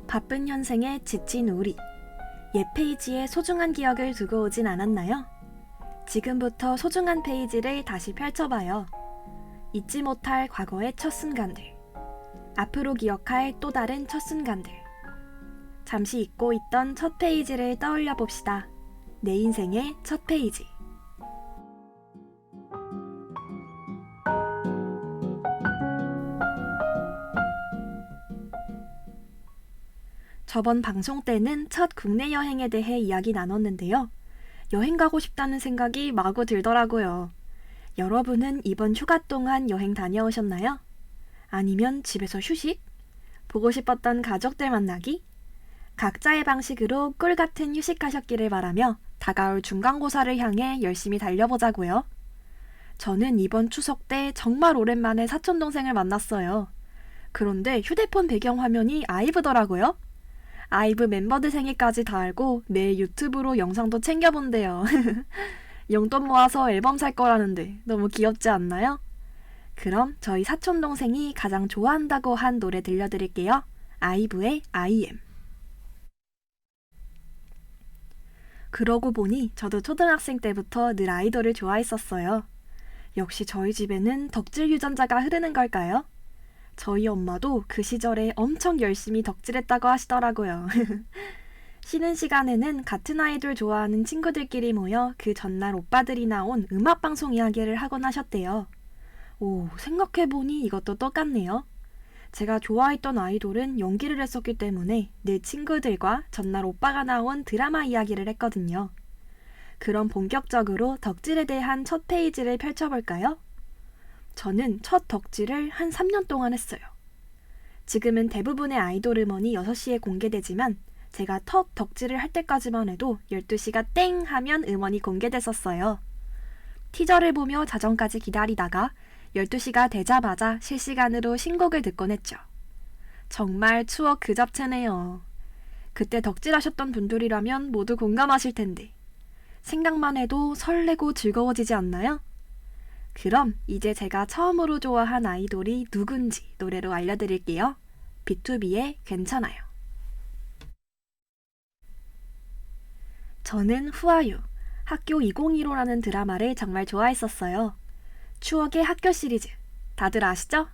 바쁜 현생에 지친 우리. 옛 페이지에 소중한 기억을 두고 오진 않았나요? 지금부터 소중한 페이지를 다시 펼쳐봐요. 잊지 못할 과거의 첫 순간들. 앞으로 기억할 또 다른 첫 순간들. 잠시 잊고 있던 첫 페이지를 떠올려 봅시다. 내 인생의 첫 페이지. 저번 방송 때는 첫 국내 여행에 대해 이야기 나눴는데요. 여행 가고 싶다는 생각이 마구 들더라고요. 여러분은 이번 휴가 동안 여행 다녀오셨나요? 아니면 집에서 휴식? 보고 싶었던 가족들 만나기? 각자의 방식으로 꿀같은 휴식하셨기를 바라며 다가올 중간고사를 향해 열심히 달려보자고요. 저는 이번 추석 때 정말 오랜만에 사촌동생을 만났어요. 그런데 휴대폰 배경화면이 아이브더라고요. 아이브 멤버들 생일까지 다 알고 매일 유튜브로 영상도 챙겨본대요. 용돈 모아서 앨범 살 거라는데 너무 귀엽지 않나요? 그럼 저희 사촌동생이 가장 좋아한다고 한 노래 들려드릴게요. 아이브의 I am. 그러고 보니 저도 초등학생 때부터 늘 아이돌을 좋아했었어요. 역시 저희 집에는 덕질 유전자가 흐르는 걸까요? 저희 엄마도 그 시절에 엄청 열심히 덕질했다고 하시더라고요. 쉬는 시간에는 같은 아이돌 좋아하는 친구들끼리 모여 그 전날 오빠들이 나온 음악방송 이야기를 하곤 하셨대요. 오, 생각해보니 이것도 똑같네요. 제가 좋아했던 아이돌은 연기를 했었기 때문에 늘 친구들과 전날 오빠가 나온 드라마 이야기를 했거든요. 그럼 본격적으로 덕질에 대한 첫 페이지를 펼쳐볼까요? 저는 첫 덕질을 한 3년 동안 했어요. 지금은 대부분의 아이돌 음원이 6시에 공개되지만 제가 첫 덕질을 할 때까지만 해도 12시가 땡 하면 음원이 공개됐었어요. 티저를 보며 자정까지 기다리다가 12시가 되자마자 실시간으로 신곡을 듣곤 했죠. 정말 추억 그 잡채네요. 그때 덕질하셨던 분들이라면 모두 공감하실 텐데 생각만 해도 설레고 즐거워지지 않나요? 그럼 이제 제가 처음으로 좋아한 아이돌이 누군지 노래로 알려드릴게요. B2B의 괜찮아요. 저는 후아유, 학교 2015라는 드라마를 정말 좋아했었어요. 추억의 학교 시리즈, 다들 아시죠?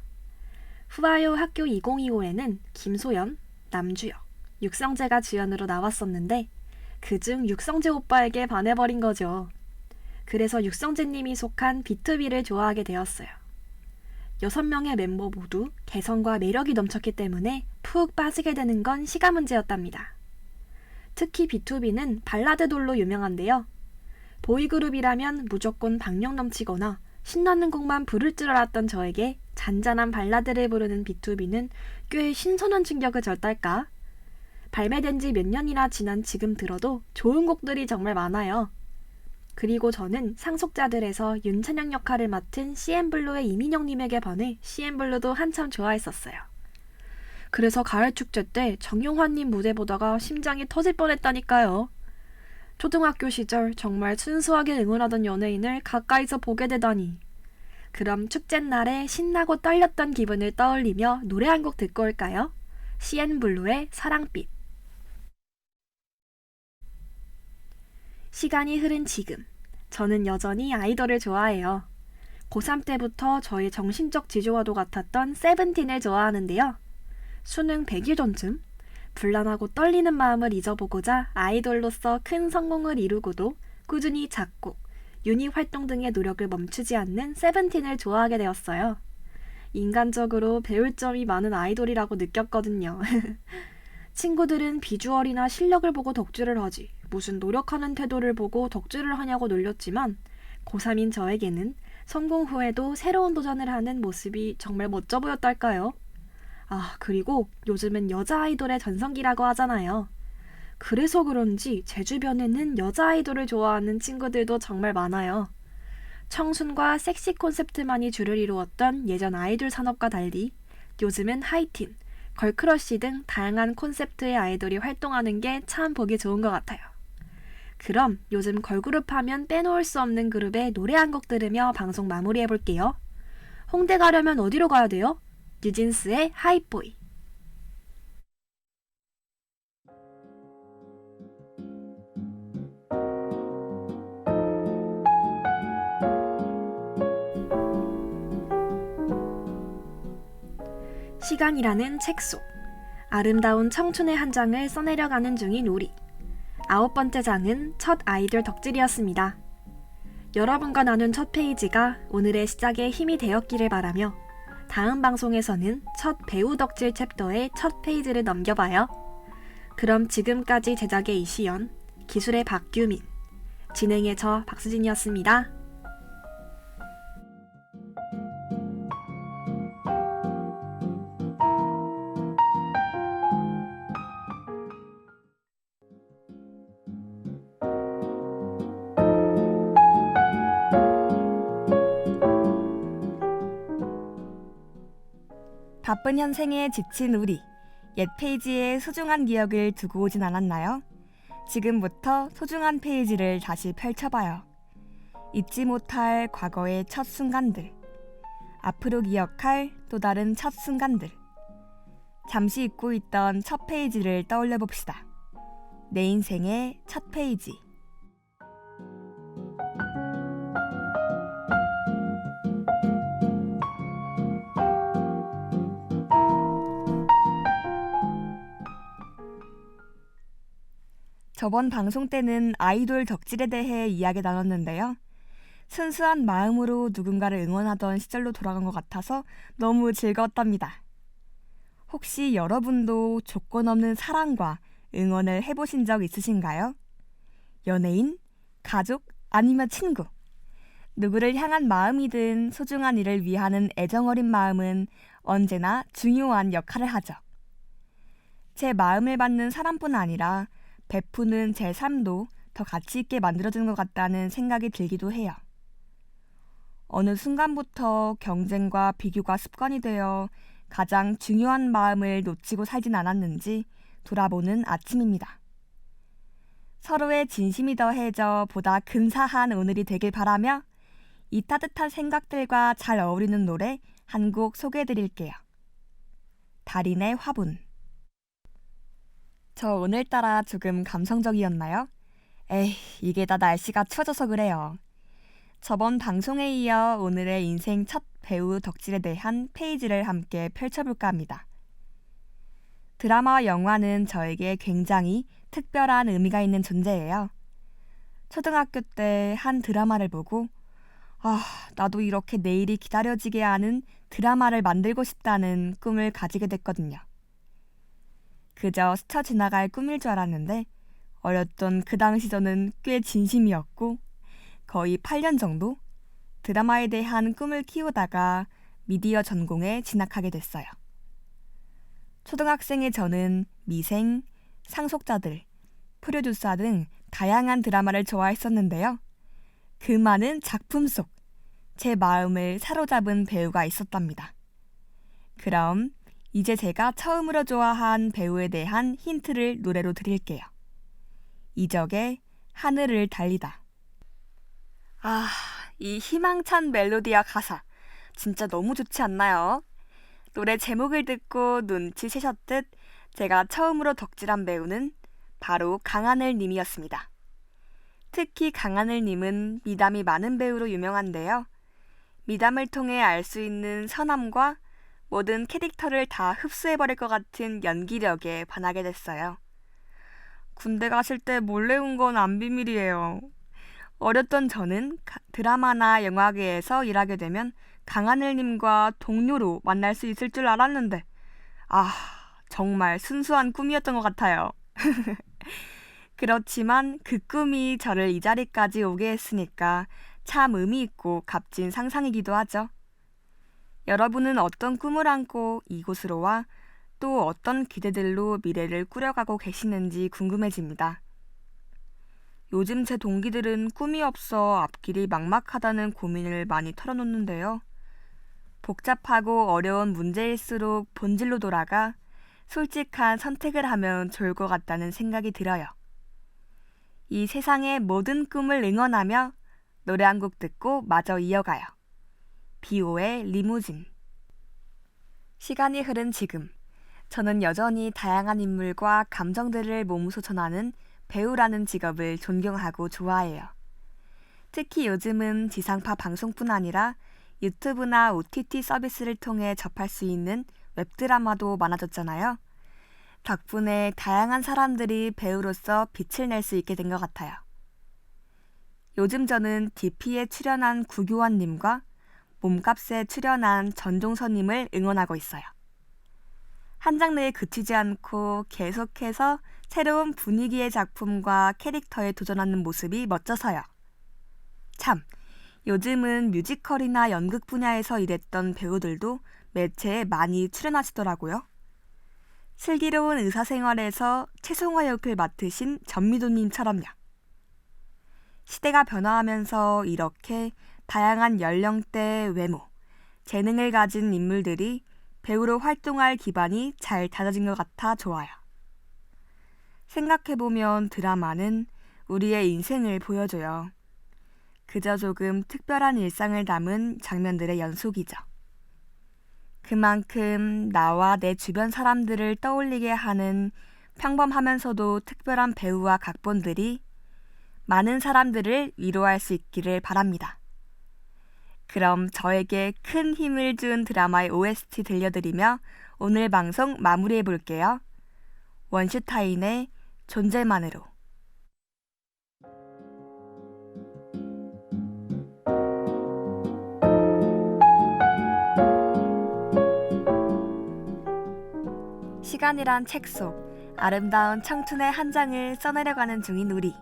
후아유 학교 2025에는 김소연, 남주혁, 육성재가 주연으로 나왔었는데 그중 육성재 오빠에게 반해버린 거죠. 그래서 육성재님이 속한 B2B를 좋아하게 되었어요. 6명의 멤버 모두 개성과 매력이 넘쳤기 때문에 푹 빠지게 되는 건 시간 문제였답니다. 특히 B2B는 발라드돌로 유명한데요. 보이그룹이라면 무조건 박력 넘치거나 신나는 곡만 부를 줄 알았던 저에게 잔잔한 발라드를 부르는 B2B는 꽤 신선한 충격을 줬달까? 발매된 지 몇 년이나 지난 지금 들어도 좋은 곡들이 정말 많아요. 그리고 저는 상속자들에서 윤찬영 역할을 맡은 CN블루의 이민영님에게 반해 CN블루도 한참 좋아했었어요. 그래서 가을축제 때 정용화님 무대 보다가 심장이 터질 뻔했다니까요. 초등학교 시절 정말 순수하게 응원하던 연예인을 가까이서 보게 되다니. 그럼 축제날에 신나고 떨렸던 기분을 떠올리며 노래 한 곡 듣고 올까요? CN블루의 사랑빛. 시간이 흐른 지금, 저는 여전히 아이돌을 좋아해요. 고3 때부터 저의 정신적 지주와도 같았던 세븐틴을 좋아하는데요. 수능 100일 전쯤 불안하고 떨리는 마음을 잊어보고자 아이돌로서 큰 성공을 이루고도 꾸준히 작곡, 유닛 활동 등의 노력을 멈추지 않는 세븐틴을 좋아하게 되었어요. 인간적으로 배울 점이 많은 아이돌이라고 느꼈거든요. 친구들은 비주얼이나 실력을 보고 덕질을 하지 무슨 노력하는 태도를 보고 덕질을 하냐고 놀렸지만 고3인 저에게는 성공 후에도 새로운 도전을 하는 모습이 정말 멋져 보였달까요? 아, 그리고 요즘은 여자 아이돌의 전성기라고 하잖아요. 그래서 그런지 제 주변에는 여자 아이돌을 좋아하는 친구들도 정말 많아요. 청순과 섹시 콘셉트만이 주를 이루었던 예전 아이돌 산업과 달리 요즘은 하이틴, 걸크러쉬 등 다양한 콘셉트의 아이돌이 활동하는 게 참 보기 좋은 것 같아요. 그럼 요즘 걸그룹 하면 빼놓을 수 없는 그룹의 노래 한 곡 들으며 방송 마무리해볼게요. 홍대 가려면 어디로 가야 돼요? 뉴진스의 하이보이. 시간이라는 책 속 아름다운 청춘의 한 장을 써내려가는 중인 우리. 9번째 장은 첫 아이돌 덕질이었습니다. 여러분과 나눈 첫 페이지가 오늘의 시작에 힘이 되었기를 바라며 다음 방송에서는 첫 배우 덕질 챕터의 첫 페이지를 넘겨봐요. 그럼 지금까지 제작의 이시연, 기술의 박규민, 진행의 저 박수진이었습니다. 바쁜 현생에 지친 우리, 옛 페이지에 소중한 기억을 두고 오진 않았나요? 지금부터 소중한 페이지를 다시 펼쳐봐요. 잊지 못할 과거의 첫 순간들, 앞으로 기억할 또 다른 첫 순간들. 잠시 잊고 있던 첫 페이지를 떠올려 봅시다. 내 인생의 첫 페이지. 저번 방송 때는 아이돌 덕질에 대해 이야기 나눴는데요. 순수한 마음으로 누군가를 응원하던 시절로 돌아간 것 같아서 너무 즐거웠답니다. 혹시 여러분도 조건 없는 사랑과 응원을 해보신 적 있으신가요? 연예인, 가족, 아니면 친구. 누구를 향한 마음이든 소중한 이를 위하는 애정어린 마음은 언제나 중요한 역할을 하죠. 제 마음을 받는 사람뿐 아니라 베푸는 제 삶도 더 가치 있게 만들어주는 것 같다는 생각이 들기도 해요. 어느 순간부터 경쟁과 비교가 습관이 되어 가장 중요한 마음을 놓치고 살진 않았는지 돌아보는 아침입니다. 서로의 진심이 더해져 보다 근사한 오늘이 되길 바라며 이 따뜻한 생각들과 잘 어울리는 노래 한 곡 소개해드릴게요. 달인의 화분. 저 오늘따라 조금 감성적이었나요? 에이, 이게 다 날씨가 추워져서 그래요. 저번 방송에 이어 오늘의 인생 첫 배우 덕질에 대한 페이지를 함께 펼쳐볼까 합니다. 드라마와 영화는 저에게 굉장히 특별한 의미가 있는 존재예요. 초등학교 때 한 드라마를 보고 나도 이렇게 내일이 기다려지게 하는 드라마를 만들고 싶다는 꿈을 가지게 됐거든요. 그저 스쳐 지나갈 꿈일 줄 알았는데 어렸던 그 당시 저는 꽤 진심이었고 거의 8년 정도 드라마에 대한 꿈을 키우다가 미디어 전공에 진학하게 됐어요. 초등학생의 저는 미생, 상속자들, 프로듀서 등 다양한 드라마를 좋아했었는데요. 그 많은 작품 속 제 마음을 사로잡은 배우가 있었답니다. 그럼 이제 제가 처음으로 좋아한 배우에 대한 힌트를 노래로 드릴게요. 이적의 하늘을 달리다. 이 희망찬 멜로디와 가사 진짜 너무 좋지 않나요? 노래 제목을 듣고 눈치채셨듯 제가 처음으로 덕질한 배우는 바로 강하늘 님이었습니다. 특히 강하늘 님은 미담이 많은 배우로 유명한데요. 미담을 통해 알 수 있는 선함과 모든 캐릭터를 다 흡수해버릴 것 같은 연기력에 반하게 됐어요. 군대 가실 때 몰래 온 건 안 비밀이에요. 어렸던 저는 드라마나 영화계에서 일하게 되면 강하늘님과 동료로 만날 수 있을 줄 알았는데 정말 순수한 꿈이었던 것 같아요. 그렇지만 그 꿈이 저를 이 자리까지 오게 했으니까 참 의미 있고 값진 상상이기도 하죠. 여러분은 어떤 꿈을 안고 이곳으로 와 또 어떤 기대들로 미래를 꾸려가고 계시는지 궁금해집니다. 요즘 제 동기들은 꿈이 없어 앞길이 막막하다는 고민을 많이 털어놓는데요. 복잡하고 어려운 문제일수록 본질로 돌아가 솔직한 선택을 하면 좋을 것 같다는 생각이 들어요. 이 세상의 모든 꿈을 응원하며 노래 한 곡 듣고 마저 이어가요. 비오의 리무진. 시간이 흐른 지금, 저는 여전히 다양한 인물과 감정들을 몸소 전하는 배우라는 직업을 존경하고 좋아해요. 특히 요즘은 지상파 방송뿐 아니라 유튜브나 OTT 서비스를 통해 접할 수 있는 웹드라마도 많아졌잖아요. 덕분에 다양한 사람들이 배우로서 빛을 낼 수 있게 된 것 같아요. 요즘 저는 DP에 출연한 구교환님과 몸값에 출연한 전종서님을 응원하고 있어요. 한 장르에 그치지 않고 계속해서 새로운 분위기의 작품과 캐릭터에 도전하는 모습이 멋져서요. 참, 요즘은 뮤지컬이나 연극 분야에서 일했던 배우들도 매체에 많이 출연하시더라고요. 슬기로운 의사생활에서 최송화 역을 맡으신 전미도님처럼요. 시대가 변화하면서 이렇게 다양한 연령대, 외모, 재능을 가진 인물들이 배우로 활동할 기반이 잘 다져진 것 같아 좋아요. 생각해보면 드라마는 우리의 인생을 보여줘요. 그저 조금 특별한 일상을 담은 장면들의 연속이죠. 그만큼 나와 내 주변 사람들을 떠올리게 하는 평범하면서도 특별한 배우와 각본들이 많은 사람들을 위로할 수 있기를 바랍니다. 그럼 저에게 큰 힘을 준 드라마의 OST 들려드리며 오늘 방송 마무리해 볼게요. 원슈타인의 존재만으로. 시간이란 책 속 아름다운 청춘의 한 장을 써내려가는 중인 우리.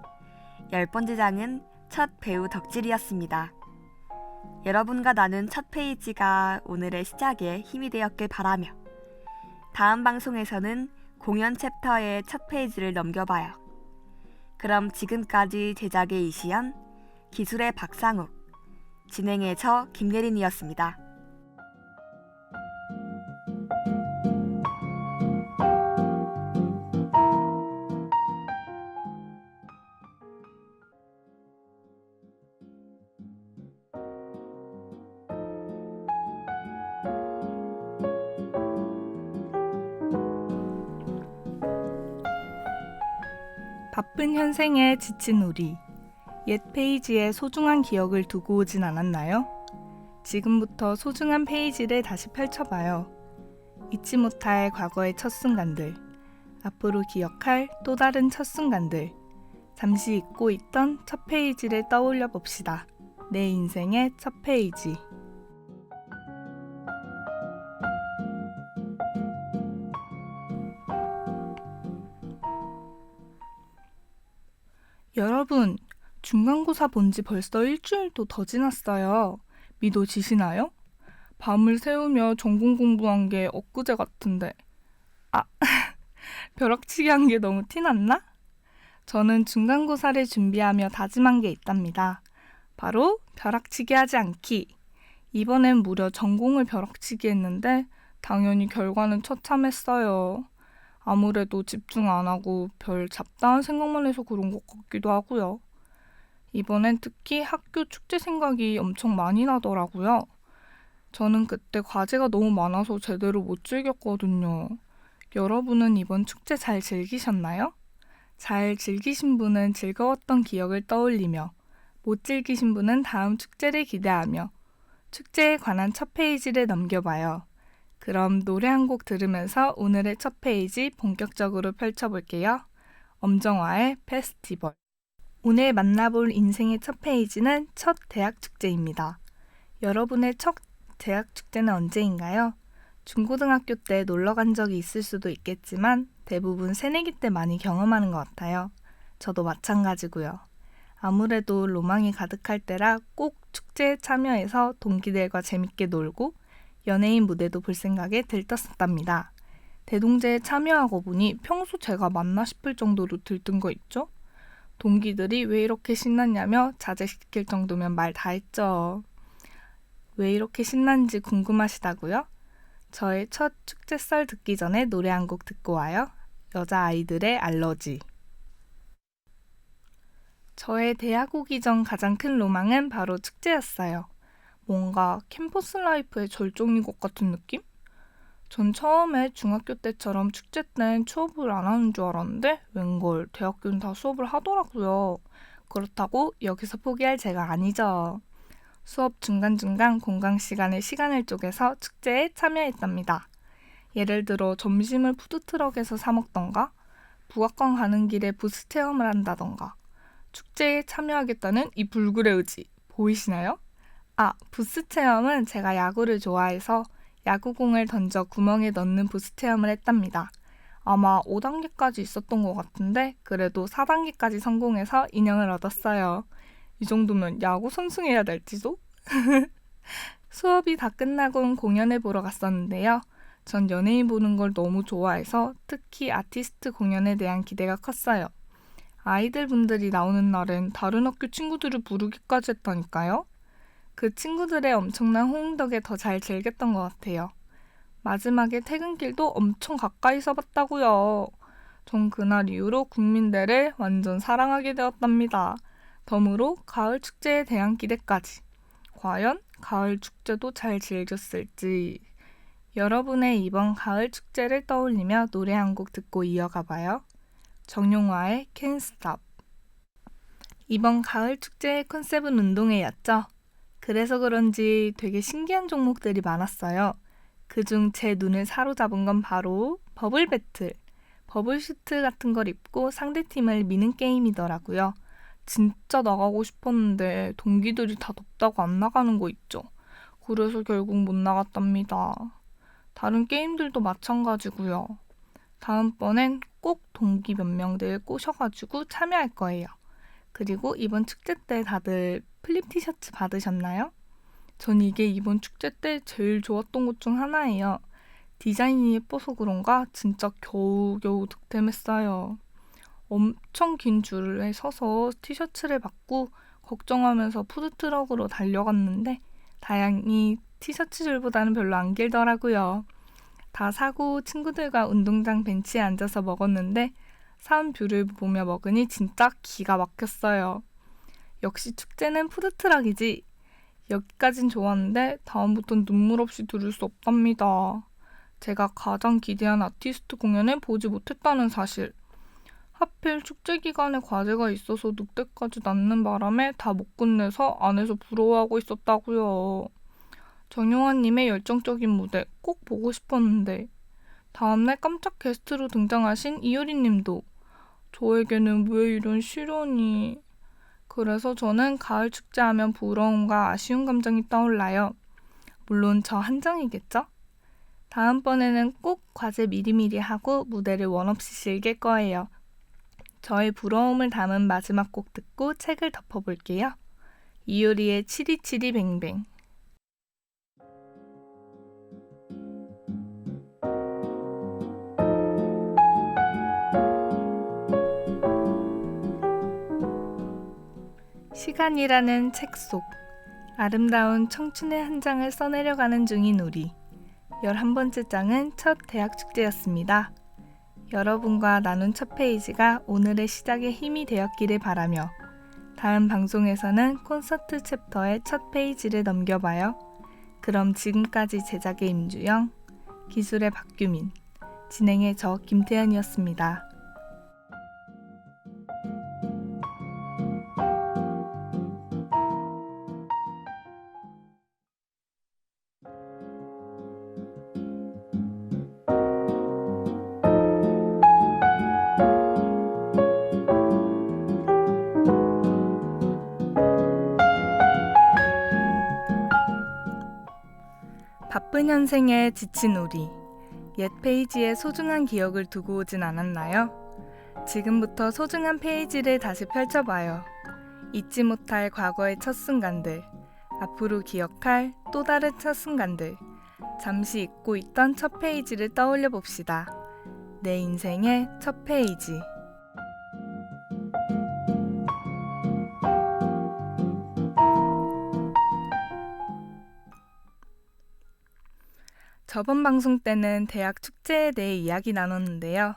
10번째 장은 첫 배우 덕질이었습니다. 여러분과 나눈 첫 페이지가 오늘의 시작에 힘이 되었길 바라며 다음 방송에서는 공연 챕터의 첫 페이지를 넘겨봐요. 그럼 지금까지 제작의 이시연, 기술의 박상욱, 진행의 저 김예린이었습니다. 바쁜 현생에 지친 우리, 옛 페이지에 소중한 기억을 두고 오진 않았나요? 지금부터 소중한 페이지를 다시 펼쳐봐요. 잊지 못할 과거의 첫 순간들, 앞으로 기억할 또 다른 첫 순간들, 잠시 잊고 있던 첫 페이지를 떠올려 봅시다. 내 인생의 첫 페이지. 여러분, 중간고사 본 지 벌써 일주일도 더 지났어요. 믿어지시나요? 밤을 새우며 전공 공부한 게 엊그제 같은데. 벼락치기 한 게 너무 티났나? 저는 중간고사를 준비하며 다짐한 게 있답니다. 바로 벼락치기 하지 않기. 이번엔 무려 전공을 벼락치기 했는데 당연히 결과는 처참했어요. 아무래도 집중 안 하고 별 잡다한 생각만 해서 그런 것 같기도 하고요. 이번엔 특히 학교 축제 생각이 엄청 많이 나더라고요. 저는 그때 과제가 너무 많아서 제대로 못 즐겼거든요. 여러분은 이번 축제 잘 즐기셨나요? 잘 즐기신 분은 즐거웠던 기억을 떠올리며, 못 즐기신 분은 다음 축제를 기대하며 축제에 관한 첫 페이지를 넘겨봐요. 그럼 노래 한 곡 들으면서 오늘의 첫 페이지 본격적으로 펼쳐볼게요. 엄정화의 페스티벌. 오늘 만나볼 인생의 첫 페이지는 첫 대학 축제입니다. 여러분의 첫 대학 축제는 언제인가요? 중고등학교 때 놀러 간 적이 있을 수도 있겠지만 대부분 새내기 때 많이 경험하는 것 같아요. 저도 마찬가지고요. 아무래도 로망이 가득할 때라 꼭 축제에 참여해서 동기들과 재밌게 놀고 연예인 무대도 볼 생각에 들떴었답니다. 대동제에 참여하고 보니 평소 제가 맞나 싶을 정도로 들뜬 거 있죠? 동기들이 왜 이렇게 신났냐며 자제시킬 정도면 말 다 했죠. 왜 이렇게 신난지 궁금하시다고요? 저의 첫 축제 썰 듣기 전에 노래 한 곡 듣고 와요. 여자아이들의 알러지. 저의 대학 오기 전 가장 큰 로망은 바로 축제였어요. 뭔가 캠퍼스 라이프의 절정인 것 같은 느낌? 전 처음에 중학교 때처럼 축제 땐 수업을 안 하는 줄 알았는데 웬걸 대학교는 다 수업을 하더라고요. 그렇다고 여기서 포기할 제가 아니죠. 수업 중간중간 공강 시간에 시간을 쪼개서 축제에 참여했답니다. 예를 들어 점심을 푸드트럭에서 사 먹던가 북악관 가는 길에 부스 체험을 한다던가 축제에 참여하겠다는 이 불굴의 의지 보이시나요? 부스 체험은 제가 야구를 좋아해서 야구공을 던져 구멍에 넣는 부스 체험을 했답니다. 아마 5단계까지 있었던 것 같은데 그래도 4단계까지 성공해서 인형을 얻었어요. 이 정도면 야구 선수해야 될지도? 수업이 다 끝나곤 공연을 보러 갔었는데요. 전 연예인 보는 걸 너무 좋아해서 특히 아티스트 공연에 대한 기대가 컸어요. 아이들 분들이 나오는 날엔 다른 학교 친구들을 부르기까지 했다니까요. 그 친구들의 엄청난 호응 덕에 더 잘 즐겼던 것 같아요. 마지막에 퇴근길도 엄청 가까이서 봤다고요. 전 그날 이후로 국민대를 완전 사랑하게 되었답니다. 덤으로 가을 축제에 대한 기대까지. 과연 가을 축제도 잘 즐겼을지. 여러분의 이번 가을 축제를 떠올리며 노래 한 곡 듣고 이어가 봐요. 정용화의 Can't Stop. 이번 가을 축제의 컨셉은 운동회였죠. 그래서 그런지 되게 신기한 종목들이 많았어요. 그중 제 눈을 사로잡은 건 바로 버블 배틀. 버블 슈트 같은 걸 입고 상대팀을 미는 게임이더라고요. 진짜 나가고 싶었는데 동기들이 다 덥다고 안 나가는 거 있죠. 그래서 결국 못 나갔답니다. 다른 게임들도 마찬가지고요. 다음번엔 꼭 동기 몇 명들 꼬셔가지고 참여할 거예요. 그리고 이번 축제 때 다들 플립 티셔츠 받으셨나요? 전 이게 이번 축제 때 제일 좋았던 것 중 하나예요. 디자인이 예뻐서 그런가 진짜 겨우겨우 득템했어요. 엄청 긴 줄에 서서 티셔츠를 받고 걱정하면서 푸드트럭으로 달려갔는데 다행히 티셔츠 줄보다는 별로 안 길더라고요. 다 사고 친구들과 운동장 벤치에 앉아서 먹었는데 사은 뷰를 보며 먹으니 진짜 기가 막혔어요. 역시 축제는 푸드트럭이지. 여기까진 좋았는데 다음부턴 눈물 없이 들을 수 없답니다. 제가 가장 기대한 아티스트 공연을 보지 못했다는 사실. 하필 축제 기간에 과제가 있어서 늑대까지 낳는 바람에 다 못 끝내서 안에서 부러워하고 있었다고요. 정용화님의 열정적인 무대 꼭 보고 싶었는데 다음날 깜짝 게스트로 등장하신 이효리님도 저에게는 왜 이런 시련이. 그래서 저는 가을 축제하면 부러움과 아쉬운 감정이 떠올라요. 물론 저 한정이겠죠? 다음번에는 꼭 과제 미리미리 하고 무대를 원없이 즐길 거예요. 저의 부러움을 담은 마지막 곡 듣고 책을 덮어볼게요. 이효리의 치리치리뱅뱅. 시간이라는 책 속 아름다운 청춘의 한 장을 써내려가는 중인 우리. 11번째 장은 첫 대학 축제였습니다. 여러분과 나눈 첫 페이지가 오늘의 시작에 힘이 되었기를 바라며 다음 방송에서는 콘서트 챕터의 첫 페이지를 넘겨봐요. 그럼 지금까지 제작의 임주영, 기술의 박규민, 진행의 저 김태현이었습니다. 바쁜 현생에 지친 우리. 옛 페이지에 소중한 기억을 두고 오진 않았나요? 지금부터 소중한 페이지를 다시 펼쳐봐요. 잊지 못할 과거의 첫 순간들, 앞으로 기억할 또 다른 첫 순간들, 잠시 잊고 있던 첫 페이지를 떠올려 봅시다. 내 인생의 첫 페이지. 저번 방송 때는 대학 축제에 대해 이야기 나눴는데요.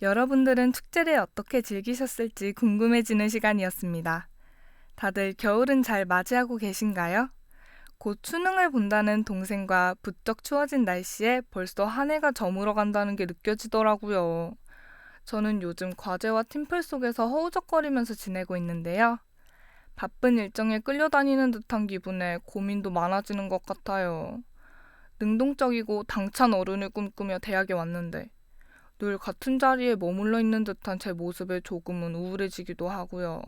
여러분들은 축제를 어떻게 즐기셨을지 궁금해지는 시간이었습니다. 다들 겨울은 잘 맞이하고 계신가요? 곧 수능을 본다는 동생과 부쩍 추워진 날씨에 벌써 한 해가 저물어 간다는 게 느껴지더라고요. 저는 요즘 과제와 팀플 속에서 허우적거리면서 지내고 있는데요. 바쁜 일정에 끌려다니는 듯한 기분에 고민도 많아지는 것 같아요. 능동적이고 당찬 어른을 꿈꾸며 대학에 왔는데 늘 같은 자리에 머물러 있는 듯한 제 모습에 조금은 우울해지기도 하고요.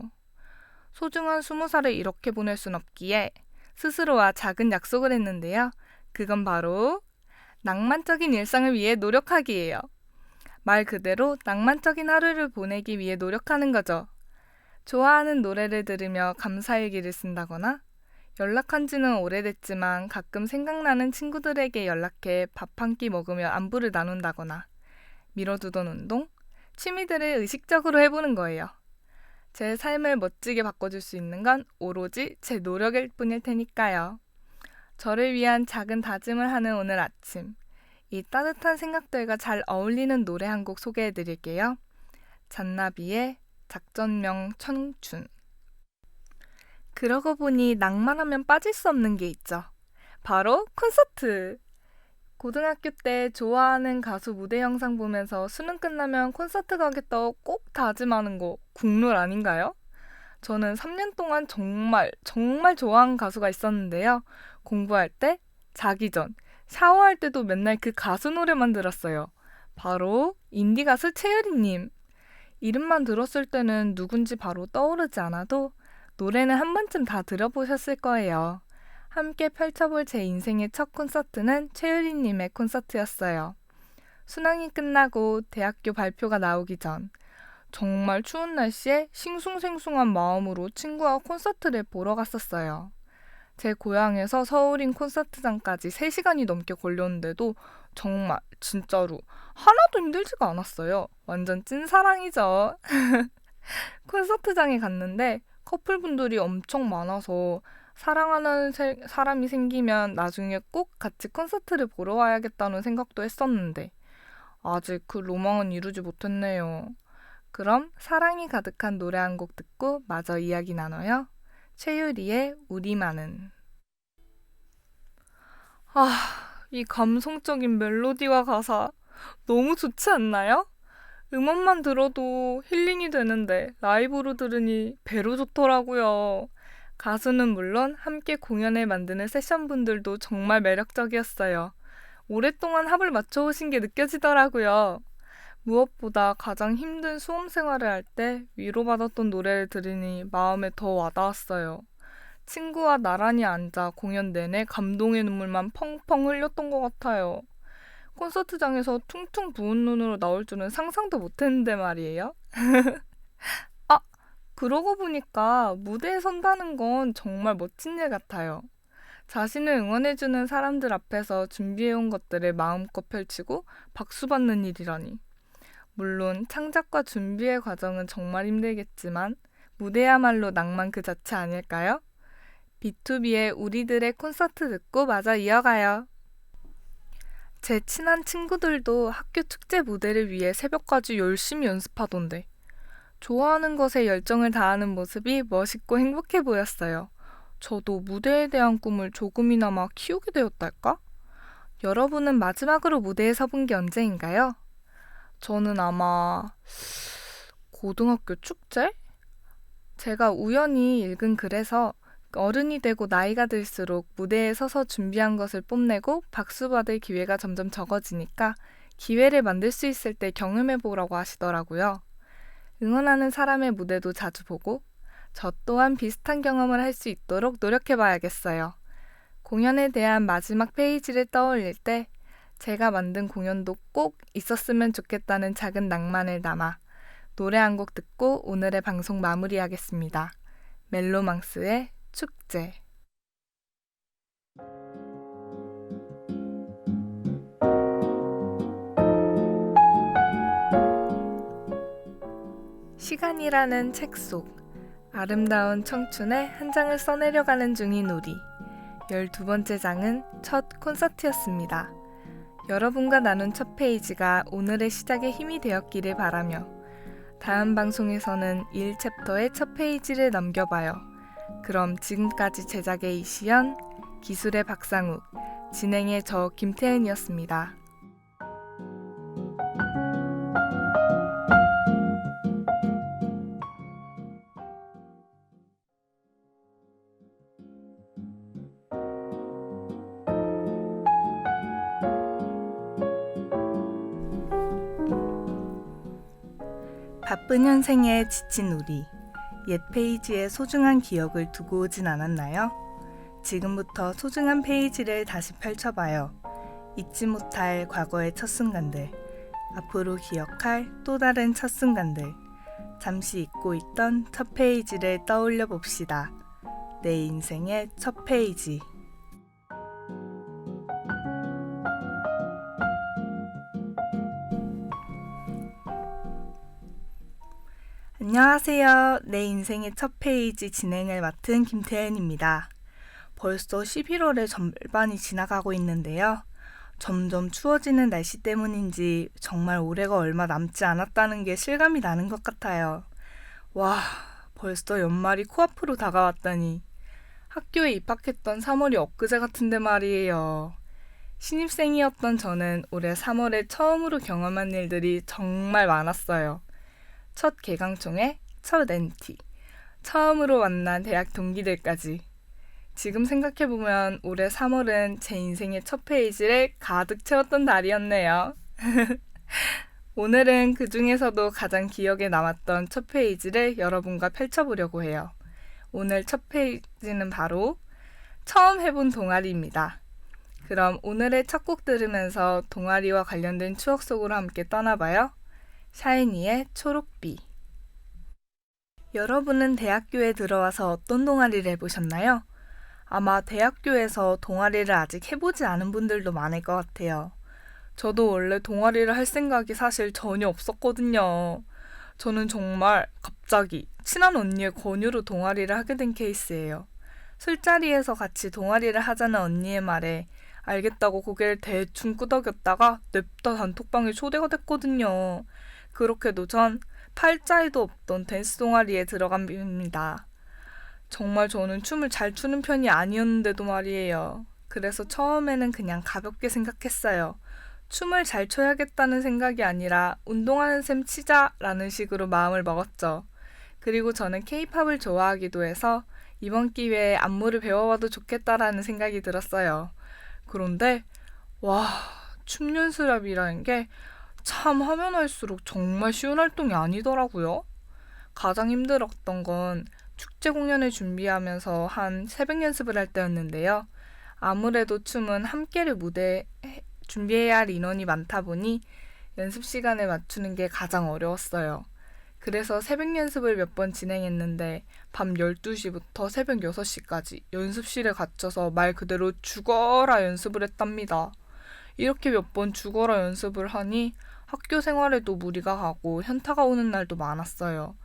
소중한 20살을 이렇게 보낼 순 없기에 스스로와 작은 약속을 했는데요. 그건 바로 낭만적인 일상을 위해 노력하기예요. 말 그대로 낭만적인 하루를 보내기 위해 노력하는 거죠. 좋아하는 노래를 들으며 감사일기를 쓴다거나 연락한 지는 오래됐지만 가끔 생각나는 친구들에게 연락해 밥 한 끼 먹으며 안부를 나눈다거나 미뤄두던 운동, 취미들을 의식적으로 해보는 거예요. 제 삶을 멋지게 바꿔줄 수 있는 건 오로지 제 노력일 뿐일 테니까요. 저를 위한 작은 다짐을 하는 오늘 아침, 이 따뜻한 생각들과 잘 어울리는 노래 한 곡 소개해드릴게요. 잔나비의 작전명 청춘. 그러고 보니 낭만하면 빠질 수 없는 게 있죠. 바로 콘서트! 고등학교 때 좋아하는 가수 무대 영상 보면서 수능 끝나면 콘서트 가겠다고 꼭 다짐하는 거 국룰 아닌가요? 저는 3년 동안 정말 좋아하는 가수가 있었는데요. 공부할 때, 자기 전, 샤워할 때도 맨날 그 가수 노래만 들었어요. 바로 인디 가수 채유리님. 이름만 들었을 때는 누군지 바로 떠오르지 않아도 노래는 한 번쯤 다 들어보셨을 거예요. 함께 펼쳐볼 제 인생의 첫 콘서트는 채유리님의 콘서트였어요. 수능이 끝나고 대학교 발표가 나오기 전 정말 추운 날씨에 싱숭생숭한 마음으로 친구와 콘서트를 보러 갔었어요. 제 고향에서 서울인 콘서트장까지 3시간이 넘게 걸렸는데도 정말 진짜로 하나도 힘들지가 않았어요. 완전 찐사랑이죠. 콘서트장에 갔는데 커플분들이 엄청 많아서 사랑하는 사람이 생기면 나중에 꼭 같이 콘서트를 보러 와야겠다는 생각도 했었는데 아직 그 로망은 이루지 못했네요. 그럼 사랑이 가득한 노래 한 곡 듣고 마저 이야기 나눠요. 최유리의 우리만은. 이 감성적인 멜로디와 가사 너무 좋지 않나요? 음원만 들어도 힐링이 되는데 라이브로 들으니 배로 좋더라고요. 가수는 물론 함께 공연을 만드는 세션분들도 정말 매력적이었어요. 오랫동안 합을 맞춰오신 게 느껴지더라고요. 무엇보다 가장 힘든 수험 생활을 할 때 위로받았던 노래를 들으니 마음에 더 와닿았어요. 친구와 나란히 앉아 공연 내내 감동의 눈물만 펑펑 흘렸던 것 같아요. 콘서트장에서 퉁퉁 부은 눈으로 나올 줄은 상상도 못했는데 말이에요. 그러고 보니까 무대에 선다는 건 정말 멋진 일 같아요. 자신을 응원해주는 사람들 앞에서 준비해온 것들을 마음껏 펼치고 박수 받는 일이라니. 물론 창작과 준비의 과정은 정말 힘들겠지만 무대야말로 낭만 그 자체 아닐까요? B2B의 우리들의 콘서트 듣고 마저 이어가요. 제 친한 친구들도 학교 축제 무대를 위해 새벽까지 열심히 연습하던데 좋아하는 것에 열정을 다하는 모습이 멋있고 행복해 보였어요. 저도 무대에 대한 꿈을 조금이나마 키우게 되었달까? 여러분은 마지막으로 무대에 서본 게 언제인가요? 저는 아마 고등학교 축제? 제가 우연히 읽은 글에서 어른이 되고 나이가 들수록 무대에 서서 준비한 것을 뽐내고 박수 받을 기회가 점점 적어지니까 기회를 만들 수 있을 때 경험해보라고 하시더라고요. 응원하는 사람의 무대도 자주 보고 저 또한 비슷한 경험을 할 수 있도록 노력해봐야겠어요. 공연에 대한 마지막 페이지를 떠올릴 때 제가 만든 공연도 꼭 있었으면 좋겠다는 작은 낭만을 담아 노래 한 곡 듣고 오늘의 방송 마무리하겠습니다. 멜로망스의 축제. 시간이라는 책 속 아름다운 청춘의 한 장을 써내려가는 중인 우리. 12번째 장은 첫 콘서트였습니다. 여러분과 나눈 첫 페이지가 오늘의 시작의 힘이 되었기를 바라며 다음 방송에서는 1챕터의 첫 페이지를 넘겨봐요. 그럼 지금까지 제작의 이시연, 기술의 박상욱, 진행의 저 김태은이었습니다. 바쁜 현생에 지친 우리, 옛 페이지에 소중한 기억을 두고 오진 않았나요? 지금부터 소중한 페이지를 다시 펼쳐봐요. 잊지 못할 과거의 첫 순간들, 앞으로 기억할 또 다른 첫 순간들, 잠시 잊고 있던 첫 페이지를 떠올려 봅시다. 내 인생의 첫 페이지. 안녕하세요. 내 인생의 첫 페이지 진행을 맡은 김태은입니다. 벌써 11월의 절반이 지나가고 있는데요. 점점 추워지는 날씨 때문인지 정말 올해가 얼마 남지 않았다는 게 실감이 나는 것 같아요. 와, 벌써 연말이 코앞으로 다가왔다니. 학교에 입학했던 3월이 엊그제 같은데 말이에요. 신입생이었던 저는 올해 3월에 처음으로 경험한 일들이 정말 많았어요. 첫 개강총회, 첫 NT, 처음으로 만난 대학 동기들까지. 지금 생각해보면 올해 3월은 제 인생의 첫 페이지를 가득 채웠던 달이었네요. 오늘은 그 중에서도 가장 기억에 남았던 첫 페이지를 여러분과 펼쳐보려고 해요. 오늘 첫 페이지는 바로 처음 해본 동아리입니다. 그럼 오늘의 첫 곡 들으면서 동아리와 관련된 추억 속으로 함께 떠나봐요. 샤이니의 초록비. 여러분은 대학교에 들어와서 어떤 동아리를 해보셨나요? 아마 대학교에서 동아리를 아직 해보지 않은 분들도 많을 것 같아요. 저도 원래 동아리를 할 생각이 사실 전혀 없었거든요. 저는 정말 갑자기 친한 언니의 권유로 동아리를 하게 된 케이스예요. 술자리에서 같이 동아리를 하자는 언니의 말에 알겠다고 고개를 대충 끄덕였다가 냅다 단톡방에 초대가 됐거든요. 그렇게도 전 팔자에도 없던 댄스 동아리에 들어갑니다. 정말 저는 춤을 잘 추는 편이 아니었는데도 말이에요. 그래서 처음에는 그냥 가볍게 생각했어요. 춤을 잘 춰야겠다는 생각이 아니라 운동하는 셈 치자라는 식으로 마음을 먹었죠. 그리고 저는 케이팝을 좋아하기도 해서 이번 기회에 안무를 배워봐도 좋겠다라는 생각이 들었어요. 그런데 와, 춤 연습이라는 게 참 하면 할수록 정말 쉬운 활동이 아니더라고요. 가장 힘들었던 건 축제 공연을 준비하면서 한 새벽 연습을 할 때였는데요. 아무래도 춤은 함께를 무대에 준비해야 할 인원이 많다 보니 연습 시간에 맞추는 게 가장 어려웠어요. 그래서 새벽 연습을 몇 번 진행했는데 밤 12시부터 새벽 6시까지 연습실에 갇혀서 말 그대로 죽어라 연습을 했답니다. 이렇게 몇 번 죽어라 연습을 하니 학교 생활에도 무리가 가고 현타가 오는 날도 많았어요.